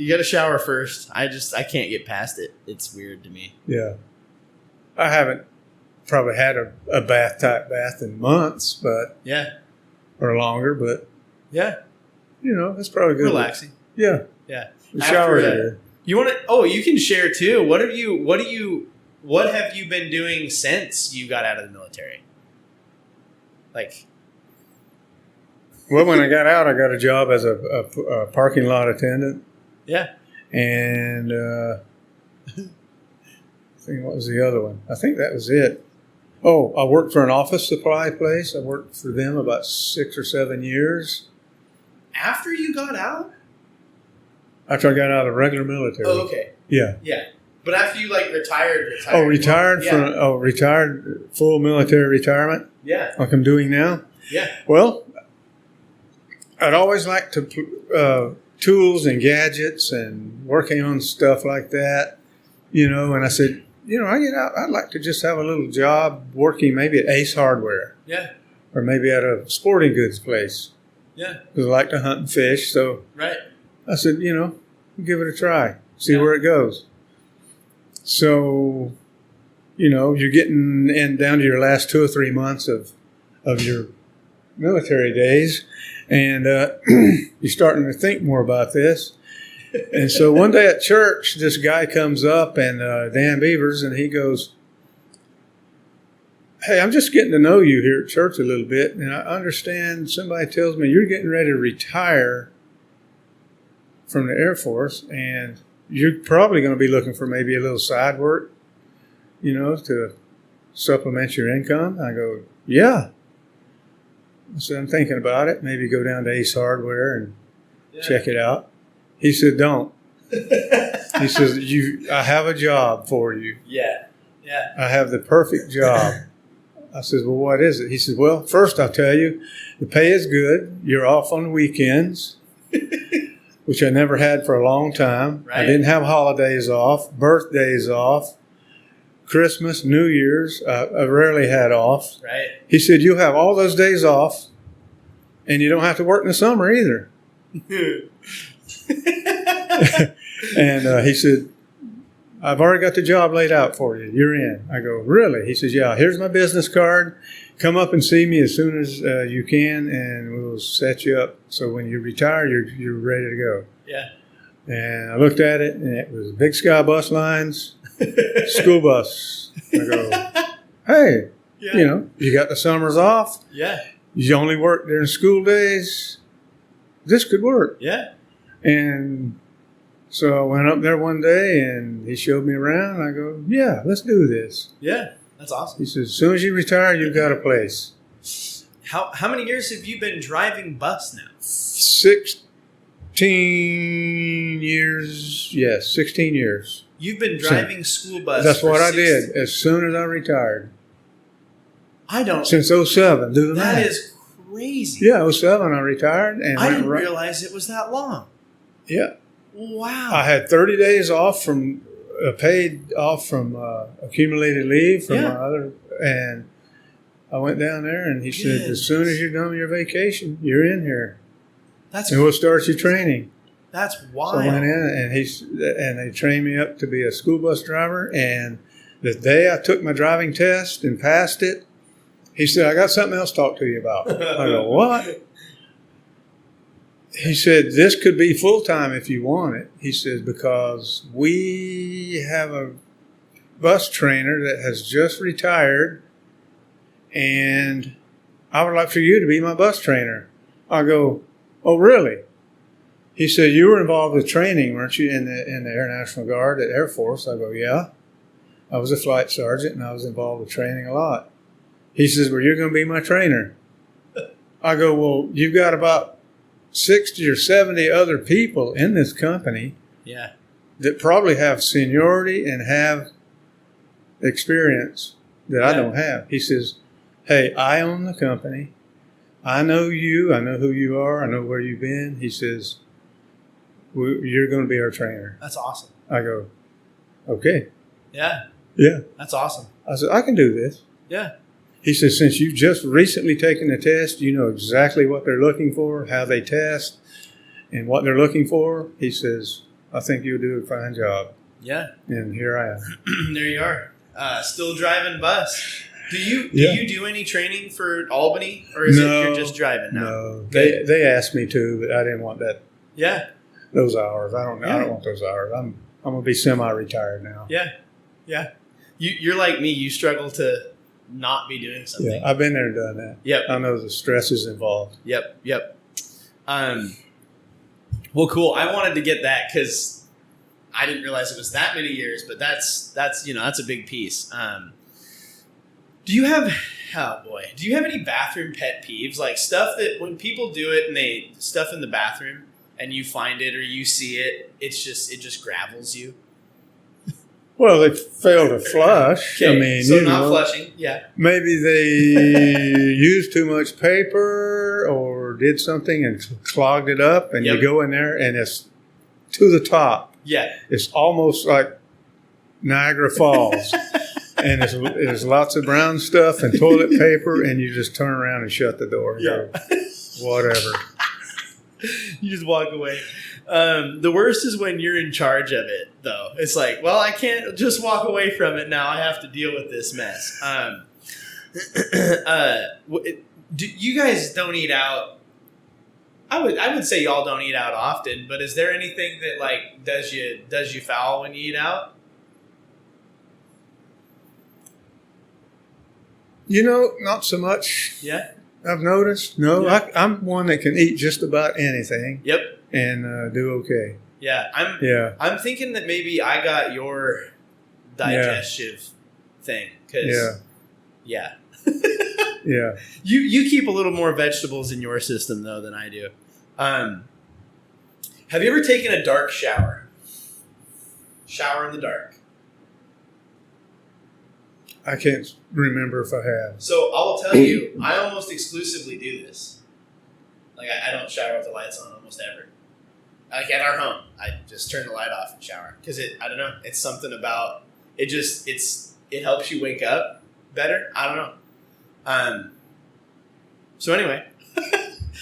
You gotta shower first. I can't get past it. It's weird to me. Yeah. I haven't probably had a type bath in months, but or longer, but it's probably good. Relaxing. Yeah. Yeah. The shower is good. You want to? Oh, you can share too. What have you been doing since you got out of the military? Well, when I got out, I got a job as a parking lot attendant. Yeah. And I think what was the other one? I think that was it. Oh, I worked for an office supply place. I worked for them about 6 or 7 years. After you got out? After I got out of regular military. Oh, okay. Yeah. Yeah. But after you retired. Oh, retired full military retirement? Yeah. Like I'm doing now? Yeah. Well, I'd always liked to tools and gadgets and working on stuff like that, and I said, I get out, I'd like to just have a little job working maybe at Ace Hardware. Yeah. Or maybe at a sporting goods place. Yeah. Because I like to hunt and fish. So I said, give it a try. See where it goes. So, you're getting down to your last 2 or 3 months of your military days. And you're starting to think more about this. And so one day at church, this guy comes up, and Dan Beavers, and he goes, "Hey, I'm just getting to know you here at church a little bit, and I understand somebody tells me you're getting ready to retire from the Air Force, and you're probably going to be looking for maybe a little side work, to supplement your income." I go, "Yeah." I said, "I'm thinking about it. Maybe go down to Ace Hardware and check it out." He said, "Don't." He says, "I have a job for you. Yeah. Yeah. I have the perfect job." I said, "Well, what is it?" He said, "Well, first I'll tell you, the pay is good. You're off on weekends," which I never had for a long time. Right. I didn't have holidays off, birthdays off. Christmas, New Year's, I rarely had off. Right. He said, "You'll have all those days off, and you don't have to work in the summer either." And he said, "I've already got the job laid out for you. You're in." I go, "Really?" He says, "Yeah, here's my business card. come up and see me as soon as you can, and we'll set you up so when you retire, you're ready to go. Yeah. And I looked at it, and it was Big Sky Bus Lines, school bus. I go, hey, you got the summers off. Yeah. You only work during school days. This could work. Yeah. And so I went up there one day, and he showed me around. I go, yeah, let's do this. Yeah. That's awesome. He says, as soon as you retire, you've got a place. How many years have you been driving bus now? 16 years. Yes, 16 years. You've been driving school bus. That's what I did as soon as I retired. Since 07. Do the math. That is crazy. Yeah, 07 I retired. And I didn't realize it was that long. Yeah. Wow. I had 30 days off from paid off from accumulated leave from my other, and I went down there, and he said, as soon as you're done with your vacation, you're in here. And we'll start your training. That's wild. So I went in, and they trained me up to be a school bus driver. And the day I took my driving test and passed it, he said, I got something else to talk to you about. I go, what? He said, this could be full-time if you want it. He says, because we have a bus trainer that has just retired, and I would like for you to be my bus trainer. I go, oh, really? He said, you were involved with training, weren't you, in the Air National Guard at Air Force? I go, yeah. I was a flight sergeant, and I was involved with training a lot. He says, well, you're going to be my trainer. I go, well, you've got about 60 or 70 other people in this company that probably have seniority and have experience that I don't have. He says, hey, I own the company. I know you. I know who you are. I know where you've been. He says, you're going to be our trainer. That's awesome. I go, okay. Yeah. Yeah. That's awesome. I said, I can do this. Yeah. He says, since you've just recently taken the test, you know exactly what they're looking for, how they test, and what they're looking for. He says, I think you'll do a fine job. Yeah. And here I am. There you are. Still driving bus. Do you do any training for Albany, or is it you're just driving now? No. They asked me to, but I didn't want that. Yeah. Those hours. I don't want those hours. I'm going to be semi-retired now. Yeah. Yeah. You're like me. You struggle to not be doing something. Yeah, I've been there and done that. Yep. I know the stress is involved. Yep. Well, cool. I wanted to get that because I didn't realize it was that many years, but that's a big piece. Do you have any bathroom pet peeves, like stuff that when people do it and they stuff in the bathroom and you find it or you see it, it just gravels you? Well, they failed to flush. Okay, I mean, so not flushing. Yeah. Maybe they used too much paper or did something and clogged it up, and you go in there and it's to the top. Yeah. It's almost like Niagara Falls. And there's lots of brown stuff and toilet paper, and you just turn around and shut the door and go, whatever. You just walk away. The worst is when you're in charge of it, though. It's like, well, I can't just walk away from it now. I have to deal with this mess. You guys don't eat out. I would say y'all don't eat out often, but is there anything that like does you foul when you eat out? Not so much. Yeah. I've noticed. No, yeah. I'm one that can eat just about anything. Yep. And do okay. Yeah. I'm thinking that maybe I got your digestive thing. Yeah. Yeah. You keep a little more vegetables in your system though than I do. Have you ever taken a dark shower? Shower in the dark. I can't remember if I have. So I will tell you, I almost exclusively do this. Like I don't shower with the lights on almost ever. Like at our home, I just turn the light off and shower because I don't know. It's something about it. It helps you wake up better. I don't know. So anyway,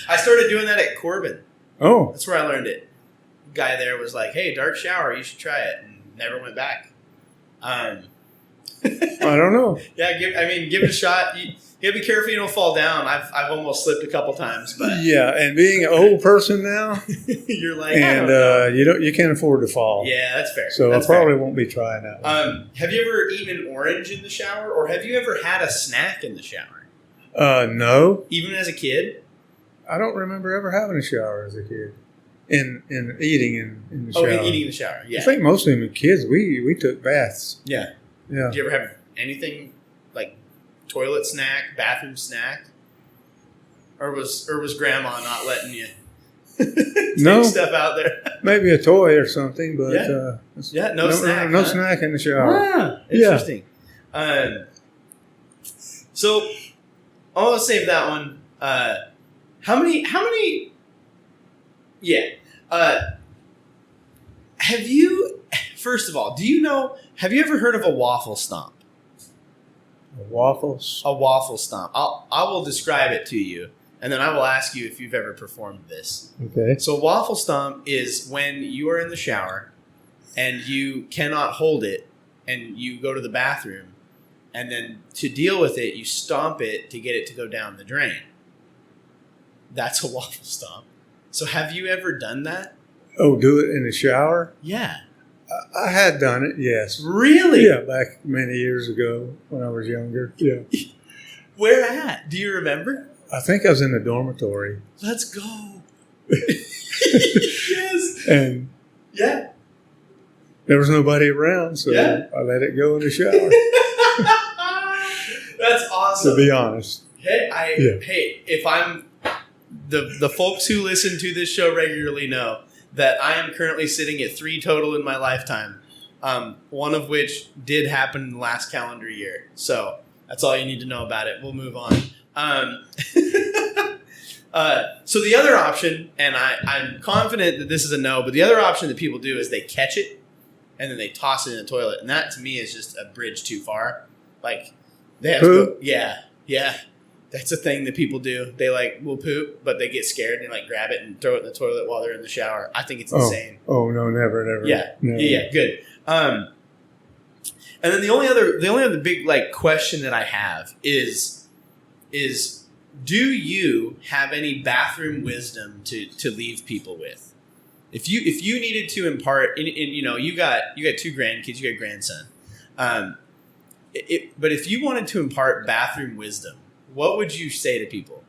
I started doing that at Corbin. Oh, that's where I learned it. Guy there was like, "Hey, dark shower, you should try it," and never went back. I don't know. Yeah, give it a shot. You gotta be careful you don't fall down. I've almost slipped a couple times, but Yeah, and being an old person now, you're like, and you can't afford to fall. Yeah, that's fair. So that's I probably won't be trying that one. Have you ever eaten an orange in the shower, or have you ever had a snack in the shower? No. Even as a kid? I don't remember ever having a shower as a kid. In eating in the shower. Oh, eating in the shower. Yeah. I think most of them kids we took baths. Yeah. Yeah. Did you ever have anything like toilet snack, bathroom snack, or was grandma not letting you take stuff out there? Maybe a toy or something, but no snack. No snack in the shower. Ah, interesting. Yeah. So I'll save that one. How many? Yeah. Have you? First of all, have you ever heard of a waffle stomp? Waffles? A waffle stomp. I will describe it to you, and then I will ask you if you've ever performed this. Okay. So a waffle stomp is when you are in the shower and you cannot hold it and you go to the bathroom, and then to deal with it, you stomp it to get it to go down the drain. That's a waffle stomp. So have you ever done that? Oh, do it in the shower? Yeah. I had done it, yes. Really? Yeah, back many years ago when I was younger. Yeah. Where at? Do you remember? I think I was in the dormitory. Let's go. Yes. And yeah, there was nobody around, so I let it go in the shower. That's awesome. To be honest. Hey, if I'm the folks who listen to this show regularly know that I am currently sitting at 3 total in my lifetime, one of which did happen in the last calendar year. So that's all you need to know about it. We'll move on. So the other option, and I'm confident that this is a no, but the other option that people do is they catch it and then they toss it in the toilet. And that to me is just a bridge too far. Like they have to go, yeah. That's a thing that people do. They will poop, but they get scared and grab it and throw it in the toilet while they're in the shower. I think it's insane. Oh no, never. Yeah, never. Yeah, good. And then the only other big question that I have is do you have any bathroom wisdom to leave people with? If you needed to impart, and you got 2 grandkids, you got a grandson, but if you wanted to impart bathroom wisdom, what would you say to people?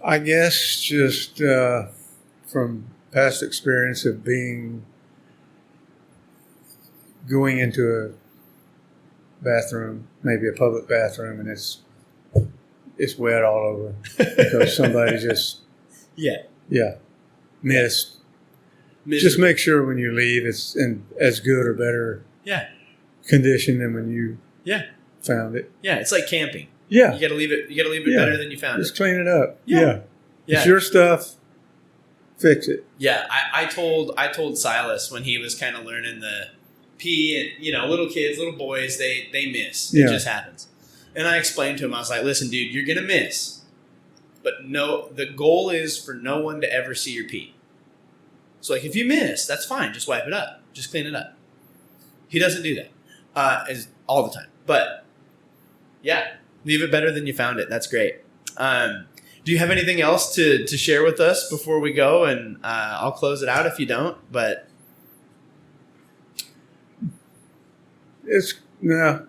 I guess just from past experience of going into a bathroom, maybe a public bathroom, and it's wet all over because somebody just missed. Just make sure when you leave it's in as good or better condition than when you found it. Yeah, it's like camping. Yeah, you got to leave it better than you found it. Just clean it up. Yeah. It's your stuff. Fix it. Yeah, I told Silas when he was kind of learning the pee, and little kids, little boys, they miss. It just happens. And I explained to him, I was like, listen, dude, you're gonna miss, but no, the goal is for no one to ever see your pee. So if you miss, that's fine. Just wipe it up. Just clean it up. He doesn't do that all the time. But yeah, leave it better than you found it. That's great. Do you have anything else to share with us before we go? And I'll close it out if you don't. But it's a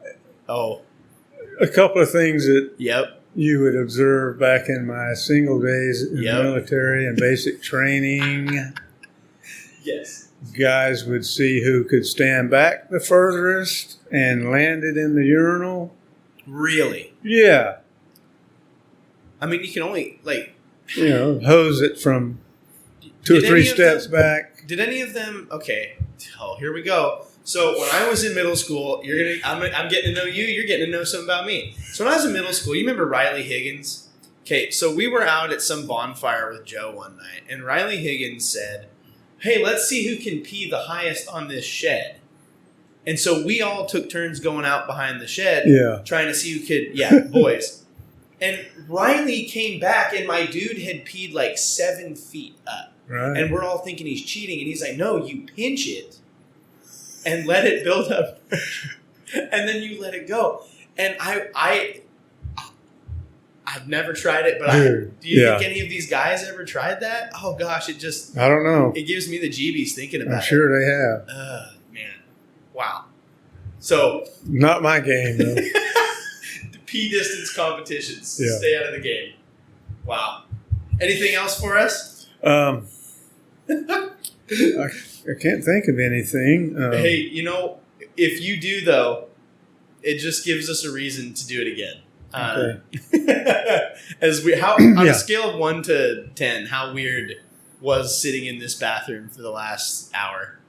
couple of things that you would observe back in my single days in the military and basic training. Yes. Guys would see who could stand back the furthest and land it in the urinal. Really? Yeah. I mean, you can only hose it from 2 or 3 steps back. Did any of them? Okay. Oh, here we go. So when I was in middle school, I'm getting to know you. You're getting to know something about me. So when I was in middle school, you remember Riley Higgins? Okay. So we were out at some bonfire with Joe one night, and Riley Higgins said, "Hey, let's see who can pee the highest on this shed." And so we all took turns going out behind the shed, trying to see who could, boys. And Riley came back, and my dude had peed 7 feet up. Right. And we're all thinking he's cheating. And he's like, no, you pinch it, and let it build up, and then you let it go. And I've never tried it, but do you think any of these guys ever tried that? Oh gosh, I don't know. It gives me the jeebies thinking about it. I'm sure they have. Man, wow. So not my game though. The P distance competitions. Stay out of the game. Wow. Anything else for us? I can't think of anything. Hey, if you do though, it just gives us a reason to do it again. Okay. On a scale of 1 to 10, how weird was sitting in this bathroom for the last hour?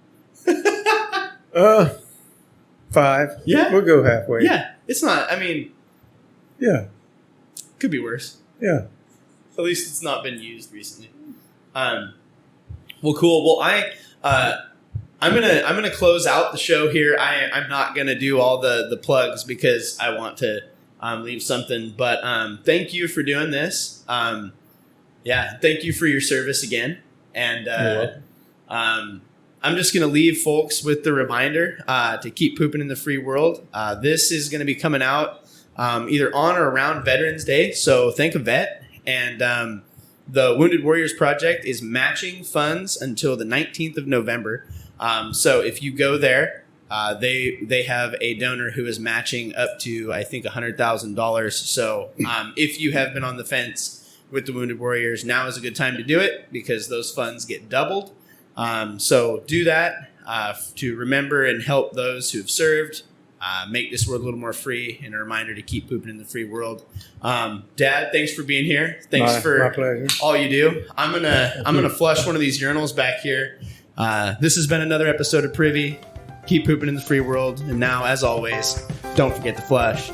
5. Yeah, we'll go halfway. Yeah, it's not. I mean, yeah, could be worse. Yeah, at least it's not been used recently. Well, cool. Well, I'm gonna close out the show here. I'm not gonna do all the plugs because I want to leave something. But thank you for doing this. Thank you for your service again. And I'm just gonna leave folks with the reminder to keep pooping in the free world. This is gonna be coming out either on or around Veterans Day. So thank a vet. And the Wounded Warriors Project is matching funds until the 19th of November. So if you go there, they have a donor who is matching up to, I think, $100,000. So if you have been on the fence with the Wounded Warriors, now is a good time to do it because those funds get doubled. So do that to remember and help those who have served, make this world a little more free, and a reminder to keep pooping in the free world. Dad, thanks for being here. Thanks for all you do. I'm gonna flush one of these urinals back here. This has been another episode of Privy. Keep pooping in the free world. And now, as always, don't forget to flush.